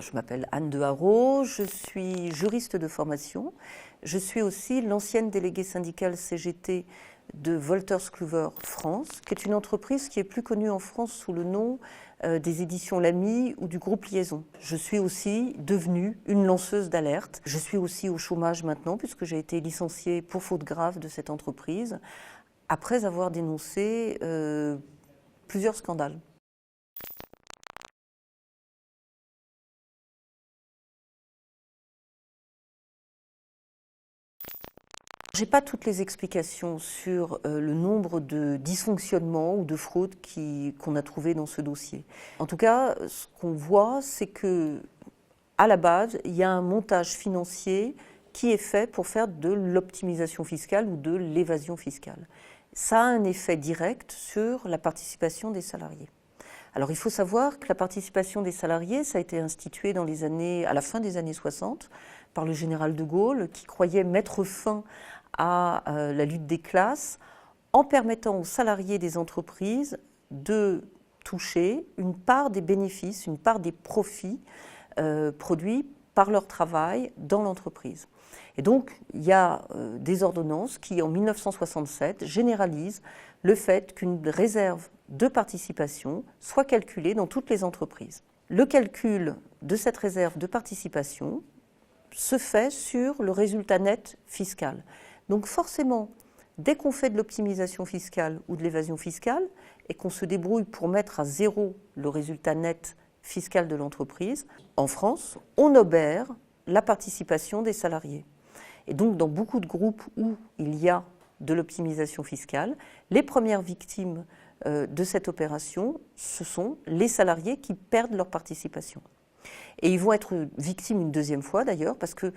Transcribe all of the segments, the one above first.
je m'appelle Anne de Haro, je suis juriste de formation. Je suis aussi l'ancienne déléguée syndicale CGT de Wolters Kluwer France, qui est une entreprise qui est plus connue en France sous le nom des éditions Lamy ou du groupe Liaison. Je suis aussi devenue une lanceuse d'alerte. Je suis aussi au chômage maintenant puisque j'ai été licenciée pour faute grave de cette entreprise après avoir dénoncé plusieurs scandales. Je n'ai pas toutes les explications sur le nombre de dysfonctionnements ou de fraudes qu'on a trouvés dans ce dossier. En tout cas, ce qu'on voit, c'est qu'à la base, il y a un montage financier qui est fait pour faire de l'optimisation fiscale ou de l'évasion fiscale. Ça a un effet direct sur la participation des salariés. Alors il faut savoir que la participation des salariés, ça a été institué à la fin des années 60 par le général de Gaulle qui croyait mettre fin à la lutte des classes en permettant aux salariés des entreprises de toucher une part des bénéfices, une part des profits produits par leur travail dans l'entreprise. Et donc, il y a des ordonnances qui, en 1967, généralisent le fait qu'une réserve de participation soit calculée dans toutes les entreprises. Le calcul de cette réserve de participation se fait sur le résultat net fiscal. Donc forcément, dès qu'on fait de l'optimisation fiscale ou de l'évasion fiscale et qu'on se débrouille pour mettre à zéro le résultat net fiscal de l'entreprise, en France, on obère la participation des salariés. Et donc dans beaucoup de groupes où il y a de l'optimisation fiscale, les premières victimes de cette opération, ce sont les salariés qui perdent leur participation. Et ils vont être victimes une deuxième fois d'ailleurs, parce que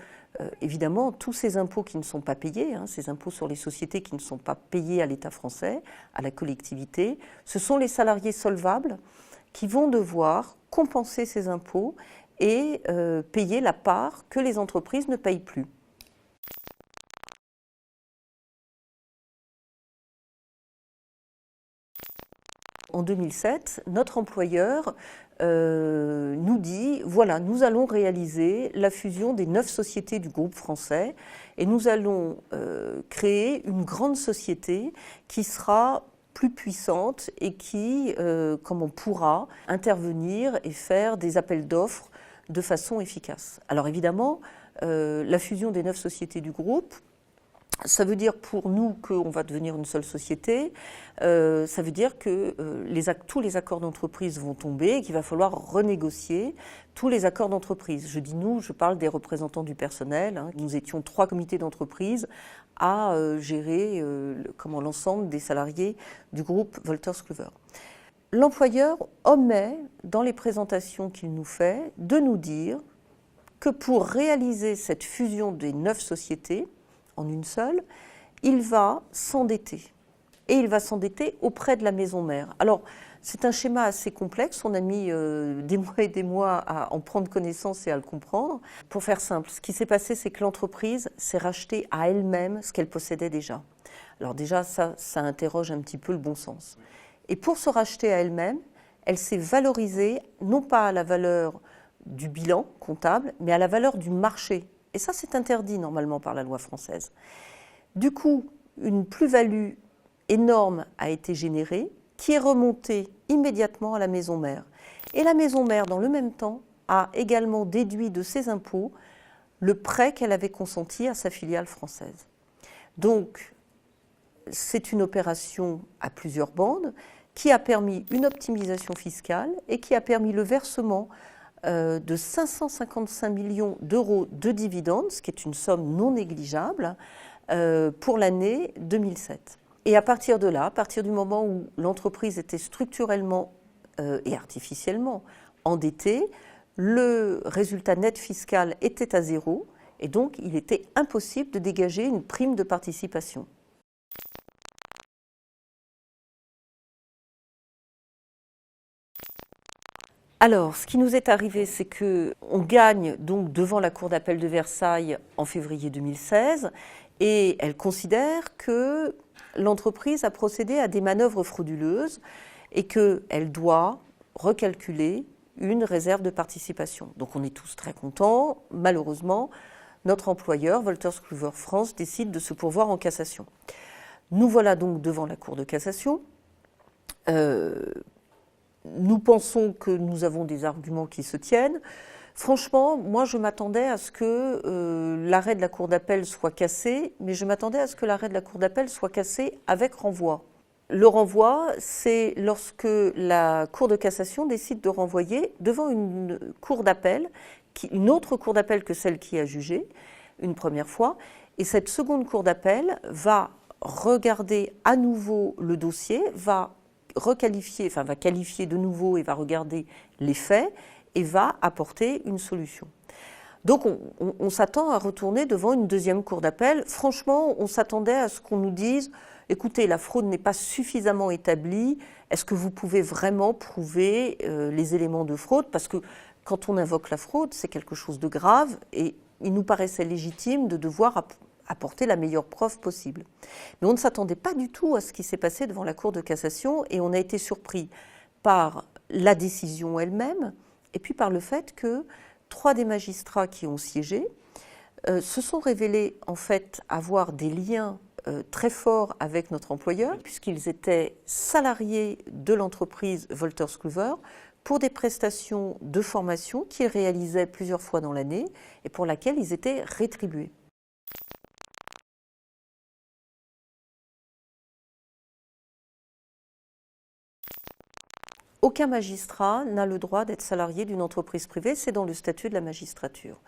évidemment, tous ces impôts qui ne sont pas payés, ces impôts sur les sociétés qui ne sont pas payés à l'État français, à la collectivité, ce sont les salariés solvables qui vont devoir compenser ces impôts et payer la part que les entreprises ne payent plus. En 2007, notre employeur nous dit, voilà, nous allons réaliser la fusion des 9 sociétés du groupe français et nous allons créer une grande société qui sera plus puissante et qui, comme on pourra, intervenir et faire des appels d'offres de façon efficace. Alors évidemment, la fusion des 9 sociétés du groupe, ça veut dire pour nous qu'on va devenir une seule société, ça veut dire que tous les accords d'entreprise vont tomber et qu'il va falloir renégocier tous les accords d'entreprise. Je dis nous, je parle des représentants du personnel. Nous étions 3 comités d'entreprise à gérer l'ensemble des salariés du groupe Wolters Kluwer. L'employeur omet, dans les présentations qu'il nous fait, de nous dire que pour réaliser cette fusion des 9 sociétés, en une seule, il va s'endetter. Et il va s'endetter auprès de la maison mère. Alors, c'est un schéma assez complexe, on a mis des mois et des mois à en prendre connaissance et à le comprendre. Pour faire simple, ce qui s'est passé, c'est que l'entreprise s'est rachetée à elle-même ce qu'elle possédait déjà. Alors déjà, ça interroge un petit peu le bon sens. Et pour se racheter à elle-même, elle s'est valorisée, non pas à la valeur du bilan comptable, mais à la valeur du marché. Et ça, c'est interdit normalement par la loi française. Du coup, une plus-value énorme a été générée, qui est remontée immédiatement à la maison mère. Et la maison mère, dans le même temps, a également déduit de ses impôts le prêt qu'elle avait consenti à sa filiale française. Donc, c'est une opération à plusieurs bandes qui a permis une optimisation fiscale et qui a permis le versement de 555 millions d'euros de dividendes, ce qui est une somme non négligeable, pour l'année 2007. Et à partir de là, à partir du moment où l'entreprise était structurellement et artificiellement endettée, le résultat net fiscal était à zéro et donc il était impossible de dégager une prime de participation. Alors, ce qui nous est arrivé, c'est qu'on gagne donc devant la Cour d'appel de Versailles en février 2016 et elle considère que l'entreprise a procédé à des manœuvres frauduleuses et qu'elle doit recalculer une réserve de participation. Donc on est tous très contents. Malheureusement, notre employeur, Wolters Kluwer France, décide de se pourvoir en cassation. Nous voilà donc devant la Cour de cassation. Nous pensons que nous avons des arguments qui se tiennent. Franchement, moi je m'attendais à ce que l'arrêt de la Cour d'appel soit cassé, mais je m'attendais à ce que l'arrêt de la Cour d'appel soit cassé avec renvoi. Le renvoi, c'est lorsque la Cour de cassation décide de renvoyer devant une cour d'appel, une autre cour d'appel que celle qui a jugé une première fois, et cette seconde cour d'appel va regarder à nouveau le dossier, va qualifier de nouveau et va regarder les faits et va apporter une solution. Donc on s'attend à retourner devant une deuxième cour d'appel. Franchement, on s'attendait à ce qu'on nous dise « Écoutez, la fraude n'est pas suffisamment établie, est-ce que vous pouvez vraiment prouver les éléments de fraude ?» Parce que quand on invoque la fraude, c'est quelque chose de grave et il nous paraissait légitime de devoir apporter la meilleure preuve possible. Mais on ne s'attendait pas du tout à ce qui s'est passé devant la Cour de cassation et on a été surpris par la décision elle-même et puis par le fait que 3 des magistrats qui ont siégé se sont révélés en fait avoir des liens très forts avec notre employeur puisqu'ils étaient salariés de l'entreprise Wolters Kluwer pour des prestations de formation qu'ils réalisaient plusieurs fois dans l'année et pour laquelle ils étaient rétribués. Aucun magistrat n'a le droit d'être salarié d'une entreprise privée, c'est dans le statut de la magistrature.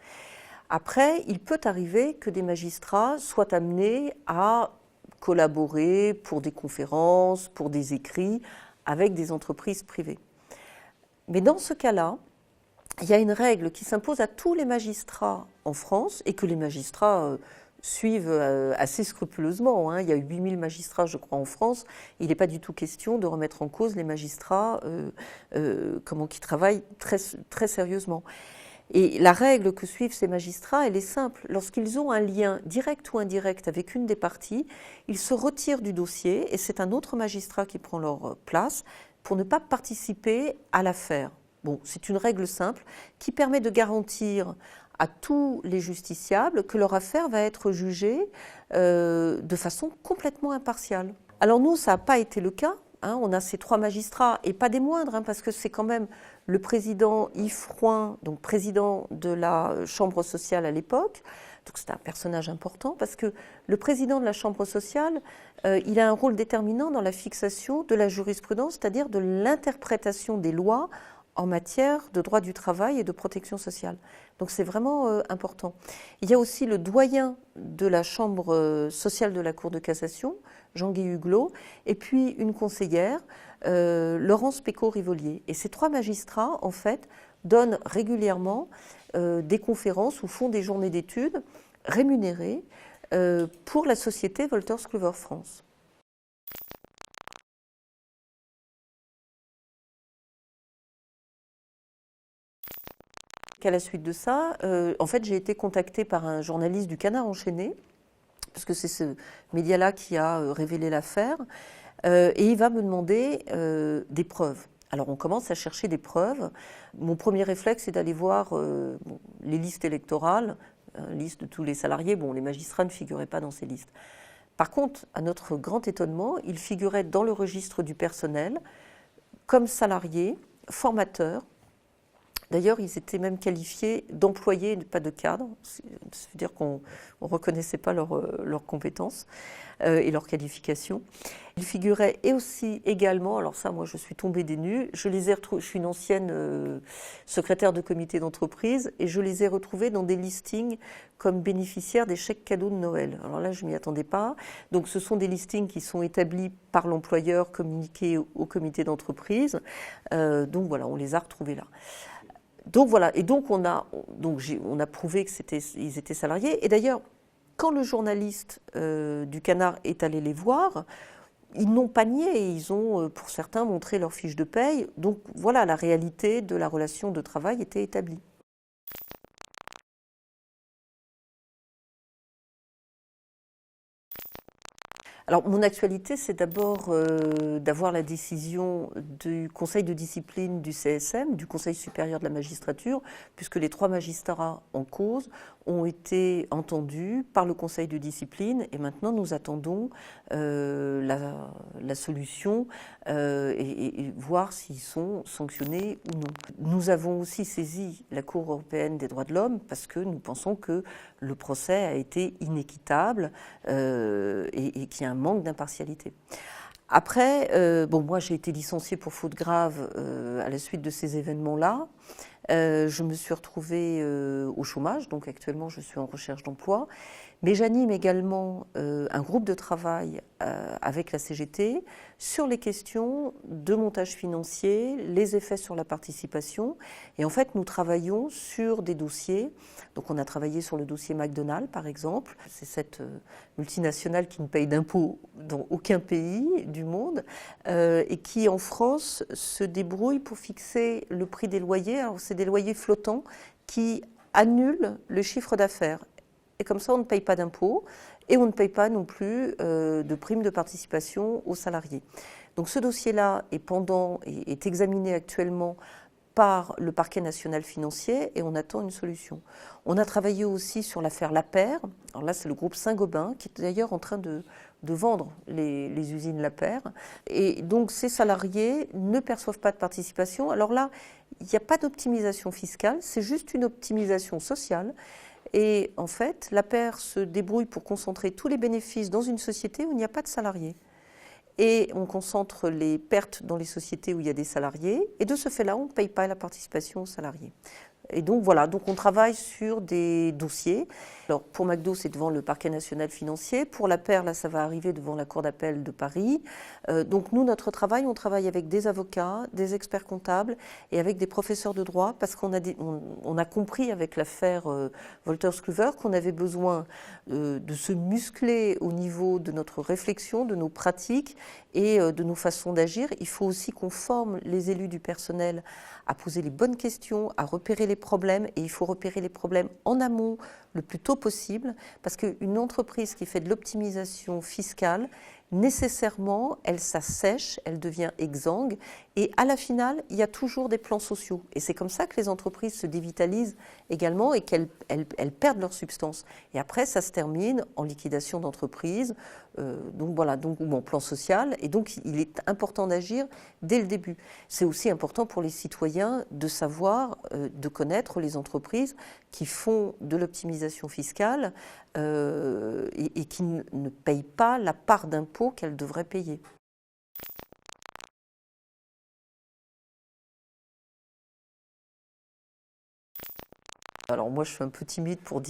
Après, il peut arriver que des magistrats soient amenés à collaborer pour des conférences, pour des écrits avec des entreprises privées. Mais dans ce cas-là, il y a une règle qui s'impose à tous les magistrats en France et que les magistrats suivent assez scrupuleusement. Il y a 8000 magistrats, je crois, en France. Il n'est pas du tout question de remettre en cause les magistrats qui travaillent très sérieusement. Et la règle que suivent ces magistrats, elle est simple. Lorsqu'ils ont un lien direct ou indirect avec une des parties, ils se retirent du dossier et c'est un autre magistrat qui prend leur place pour ne pas participer à l'affaire. Bon, c'est une règle simple qui permet de garantir à tous les justiciables que leur affaire va être jugée de façon complètement impartiale. Alors nous, ça n'a pas été le cas. On a ces 3 magistrats, et pas des moindres, parce que c'est quand même le président Yves Frouin, donc président de la Chambre sociale à l'époque. Donc c'est un personnage important, parce que le président de la Chambre sociale, il a un rôle déterminant dans la fixation de la jurisprudence, c'est-à-dire de l'interprétation des lois en matière de droit du travail et de protection sociale. Donc c'est vraiment important. Il y a aussi le doyen de la Chambre sociale de la Cour de cassation, Jean-Guy Huglot, et puis une conseillère, Laurence Pécaud-Rivolier. Et ces 3 magistrats, en fait, donnent régulièrement des conférences ou font des journées d'études rémunérées pour la société Wolters Kluwer France. À la suite de ça, en fait, j'ai été contactée par un journaliste du Canard enchaîné, parce que c'est ce média-là qui a révélé l'affaire, et il va me demander des preuves. Alors on commence à chercher des preuves. Mon premier réflexe, c'est d'aller voir les listes électorales, liste de tous les salariés. Bon, les magistrats ne figuraient pas dans ces listes. Par contre, à notre grand étonnement, ils figuraient dans le registre du personnel comme salariés, formateurs. D'ailleurs, ils étaient même qualifiés d'employés, pas de cadres. Ça veut dire qu'on ne reconnaissait pas leurs compétences et leurs qualifications. Ils figuraient et aussi également, alors ça, moi, je suis tombée des nues. Je suis une ancienne secrétaire de comité d'entreprise et je les ai retrouvés dans des listings comme bénéficiaires des chèques cadeaux de Noël. Alors là, je ne m'y attendais pas. Donc, ce sont des listings qui sont établis par l'employeur, communiqués au comité d'entreprise. Donc voilà, on les a retrouvés là. Donc voilà, et donc on a prouvé qu'ils étaient salariés. Et d'ailleurs, quand le journaliste du Canard est allé les voir, ils n'ont pas nié, ils ont pour certains montré leur fiche de paye. Donc voilà, la réalité de la relation de travail était établie. Alors, mon actualité, c'est d'abord d'avoir la décision du Conseil de discipline du CSM, du Conseil supérieur de la magistrature, puisque les 3 magistrats en cause ont été entendus par le Conseil de discipline et maintenant nous attendons la solution et voir s'ils sont sanctionnés ou non. Nous avons aussi saisi la Cour européenne des droits de l'homme parce que nous pensons que le procès a été inéquitable et qu'il y a un manque d'impartialité. Après, moi j'ai été licenciée pour faute grave à la suite de ces événements-là. Je me suis retrouvée au chômage, donc actuellement je suis en recherche d'emploi. Mais j'anime également un groupe de travail avec la CGT sur les questions de montage financier, les effets sur la participation. Et en fait, nous travaillons sur des dossiers. Donc on a travaillé sur le dossier McDonald's, par exemple. C'est cette multinationale qui ne paye d'impôts dans aucun pays du monde et qui, en France, se débrouille pour fixer le prix des loyers. Alors, c'est des loyers flottants qui annulent le chiffre d'affaires. Et comme ça, on ne paye pas d'impôts et on ne paye pas non plus de primes de participation aux salariés. Donc ce dossier-là est examiné actuellement par le parquet national financier et on attend une solution. On a travaillé aussi sur l'affaire Lapeyre. Alors là, c'est le groupe Saint-Gobain qui est d'ailleurs en train de vendre les usines Lapeyre. Et donc ces salariés ne perçoivent pas de participation. Alors là, il n'y a pas d'optimisation fiscale, c'est juste une optimisation sociale. Et en fait, Lapeyre se débrouille pour concentrer tous les bénéfices dans une société où il n'y a pas de salariés. Et on concentre les pertes dans les sociétés où il y a des salariés. Et de ce fait-là, on ne paye pas la participation aux salariés. Et donc voilà, donc on travaille sur des dossiers. Alors pour McDo, c'est devant le parquet national financier. Pour Lapeyre, là, ça va arriver devant la cour d'appel de Paris. Donc nous, notre travail, on travaille avec des avocats, des experts comptables et avec des professeurs de droit parce qu'on a compris avec l'affaire Wolters-Kluwer qu'on avait besoin de se muscler au niveau de notre réflexion, de nos pratiques et de nos façons d'agir. Il faut aussi qu'on forme les élus du personnel à poser les bonnes questions, à repérer les problèmes, et il faut repérer les problèmes en amont le plus tôt possible, parce qu'une entreprise qui fait de l'optimisation fiscale, nécessairement, elle s'assèche, elle devient exsangue, et à la finale, il y a toujours des plans sociaux. Et c'est comme ça que les entreprises se dévitalisent également et qu'elles perdent leur substance. Et après, ça se termine en liquidation d'entreprise, donc voilà, donc bon, plan social. Et donc, il est important d'agir dès le début. C'est aussi important pour les citoyens de savoir, de connaître les entreprises qui font de l'optimisation fiscale et qui ne payent pas la part d'impôt qu'elles devraient payer. Alors moi, je suis un peu timide pour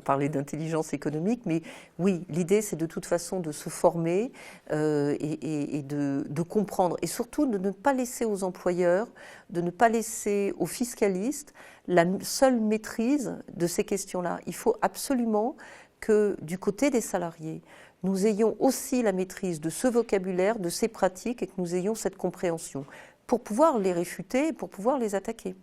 parler d'intelligence économique, mais oui, l'idée, c'est de toute façon de se former et de comprendre, et surtout de ne pas laisser aux employeurs, de ne pas laisser aux fiscalistes la seule maîtrise de ces questions-là. Il faut absolument que du côté des salariés, nous ayons aussi la maîtrise de ce vocabulaire, de ces pratiques, et que nous ayons cette compréhension pour pouvoir les réfuter, pour pouvoir les attaquer.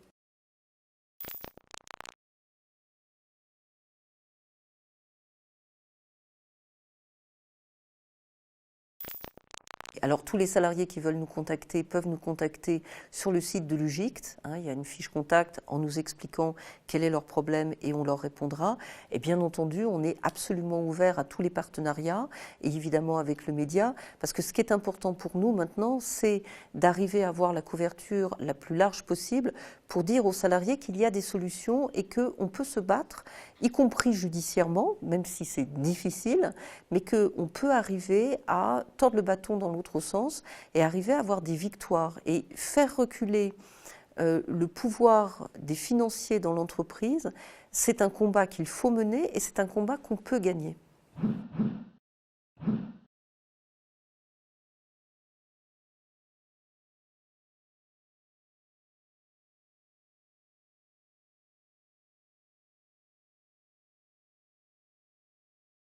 Alors tous les salariés qui veulent nous contacter peuvent nous contacter sur le site de l'UGICT. Il y a une fiche contact en nous expliquant quel est leur problème et on leur répondra. Et bien entendu, on est absolument ouvert à tous les partenariats et évidemment avec le média, parce que ce qui est important pour nous maintenant, c'est d'arriver à avoir la couverture la plus large possible pour dire aux salariés qu'il y a des solutions et qu'on peut se battre, y compris judiciairement, même si c'est difficile, mais qu'on peut arriver à tordre le bâton dans l'autre sens et arriver à avoir des victoires et faire reculer le pouvoir des financiers dans l'entreprise. C'est un combat qu'il faut mener et c'est un combat qu'on peut gagner.